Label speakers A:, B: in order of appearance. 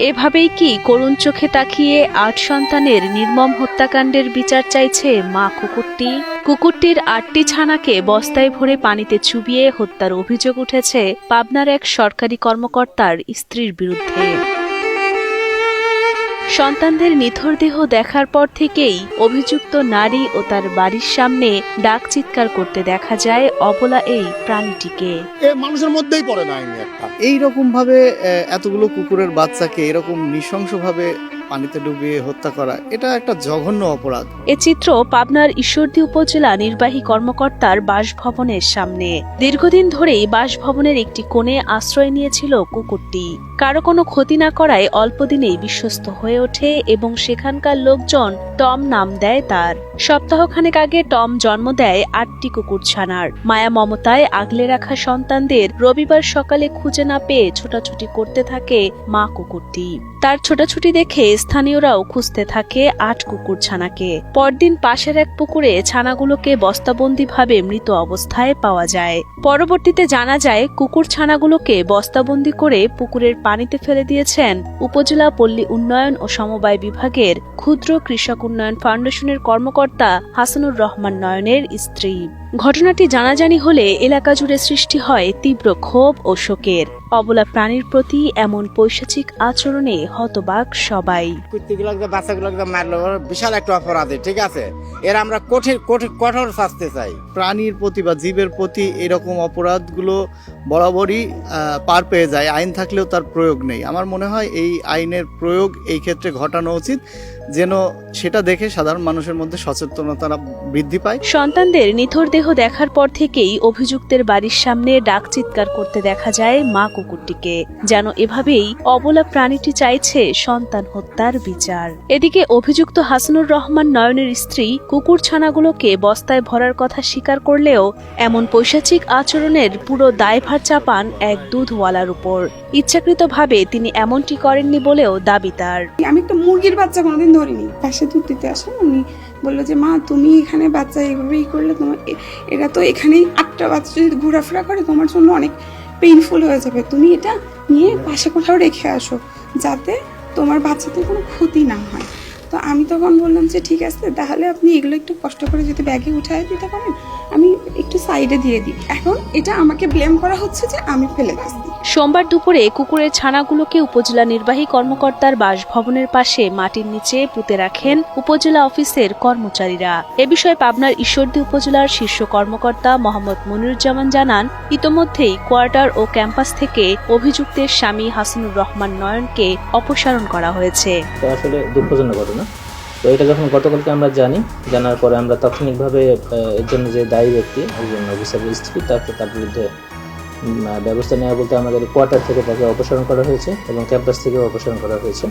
A: এভাবেই কি করুণ চোখে তাকিয়ে ৮ সন্তানের নির্মম হত্যাকাণ্ডের বিচার চাইছে মা কুকুরটি? কুকুরটির ৮টি ছানাকে বস্তায় ভরে পানিতে চুবিয়ে হত্যার অভিযোগ উঠেছে পাবনার এক সরকারি কর্মকর্তার স্ত্রীর বিরুদ্ধে। সন্তানদের নিথর দেহ দেখার পর থেকেই অভিযুক্ত নারী ও তার বাড়ির সামনে ডাক চিৎকার করতে দেখা যায় অবলা এই প্রাণীটিকে।
B: মানুষের মধ্যেই পড়ে না
C: এইরকম ভাবে এতগুলো কুকুরের বাচ্চাকে এরকম নৃশংসভাবে পানিতে ডুবিয়ে হত্যা করা, এটা একটা জঘন্য অপরাধ।
A: এ চিত্র পাবনার ঈশ্বরদী উপজেলা নির্বাহী কর্মকর্তার বাসভবনের সামনে। দীর্ঘদিন ধরেই বাসভবনের একটি কোণে আশ্রয় নিয়েছিল কুকুরটি। কারো কোনো ক্ষতি না করায় অল্প দিনেই বিশ্বস্ত হয়ে ওঠে এবং সেখানকার লোকজন টম নাম দেয় তার। সপ্তাহখানেক আগে টম জন্ম দেয় ৮টি কুকুর ছানার। মায়া মমতায় আগলে রাখা সন্তানদের রবিবার সকালে খুঁজে না পেয়ে ছোটাছুটি করতে থাকে মা কুকুরটি। তার ছোটাছুটি দেখে স্থানীয়রাও খুঁজতে থাকে ৮ কুকুর ছানাকে। পরদিন পাশের এক পুকুরে ছানাগুলোকে বস্তাবন্দিভাবে মৃত অবস্থায় পাওয়া যায়। পরবর্তীতে জানা যায় কুকুর ছানাগুলোকে বস্তাবন্দি করে পুকুরের পানিতে ফেলে দিয়েছেন উপজেলা পল্লী উন্নয়ন ও সমবায় বিভাগের ক্ষুদ্র কৃষক উন্নয়ন ফাউন্ডেশনের কর্মকর্তা হাসানুর রহমান নয়নের স্ত্রী। ঘটনাটি জানাজানি হলে এলাকা জুড়ে সৃষ্টি হয় তীব্র ক্ষোভ ও শোকের। অবলা প্রাণীর প্রতি এমন পৈশাচিক আচরণে হতবাক সবাই।
B: বাচ্চাগুলোকে মারলো বিশাল একটা অপরাধ, ঠিক আছে, এর আমরা কঠোর শাস্তি চাই।
C: প্রাণীর প্রতি বা জীবের প্রতি এরকম অপরাধগুলো বরাবরই পার পেয়ে যায়, আইন থাকলেও তার প্রয়োগ নেই। আমার মনে হয় এই আইনের প্রয়োগ এই ক্ষেত্রে ঘটানো উচিত, যেন সেটা দেখে সাধারণ মানুষের মধ্যে সচেতনতা বৃদ্ধি পায়।
A: সন্তানদের নিথর দেহ দেখার পর থেকেই অভিযুক্তের বাড়ির সামনে ডাক চিৎকার করতে দেখা যায় মা কুকুরটিকে, যেন এভাবেই অবলা প্রাণীটি চাইছে সন্তান হত্যার বিচার। এদিকে অভিযুক্ত হাসানুর রহমান নয়নের স্ত্রী কুকুর ছানাগুলোকে বস্তায় ভরার কথা স্বীকার করলেও এমন পৈশাচিক আচরণের পুরো দায়ভার চাপান এক দুধওয়ালার উপর। ইচ্ছাকৃতভাবে তিনি এমনটি করেননি বলেও দাবি তার।
D: আমি একটা মুরগির বাচ্চা কোনোদিন ধরিনি। পাশে দুধ দিতে আসেন, উনি বললো যে মা তুমি এখানে বাচ্চা এইভাবেই করলে তোমার এরা তো এখানেই ৮টা বাচ্চা যদি ঘোরাফেরা করে তোমার জন্য অনেক পেইনফুল হয়ে যাবে, তুমি এটা নিয়ে পাশে কোথাও রেখে আসো যাতে তোমার বাচ্চাদের কোনো ক্ষতি না হয়। তো আমি তখন বললাম যে ঠিক আছে, তাহলে আপনি এগুলো একটু কষ্ট করে যদি ব্যাগে উঠায় দিতে পারেন আমি একটু সাইডে দিয়ে দিই। এখন এটা আমাকে ব্লেম করা হচ্ছে যে আমি ফেলে দিচ্ছি।
A: সোমবার দুপুরে কুকুরের ছানাগুলোকে উপজেলা নির্বাহী কর্মকর্তার বাসভবনের পাশে মাটির নিচে পুঁতে রাখেন উপজেলা অফিসের কর্মচারীরা। এ বিষয়ে পাবনার ঈশ্বরদী উপজেলার শীর্ষ কর্মকর্তা মোহাম্মদ মনিরুজ্জামান জানান, ইতোমধ্যেই কোয়ার্টার ও ক্যাম্পাস থেকে অভিযুক্তের স্বামী হাসানুর রহমান নয়নকে অপসারণ করা হয়েছে।
E: আসলে দুঃখজনক ঘটনা। তো এটা যখন গতকালকে আমরা জানার পরে আমরা তাৎক্ষণিকভাবে এর জন্য যে দায়ী ব্যক্তি একজন অফিসারের স্ত্রী তার বিরুদ্ধে ব্যবস্থা নেওয়া বলতে আমাদের কোয়ার্টার থেকে তাকে অপসারণ করা হয়েছে এবং ক্যাম্পাস থেকে অপসারণ করা হয়েছে।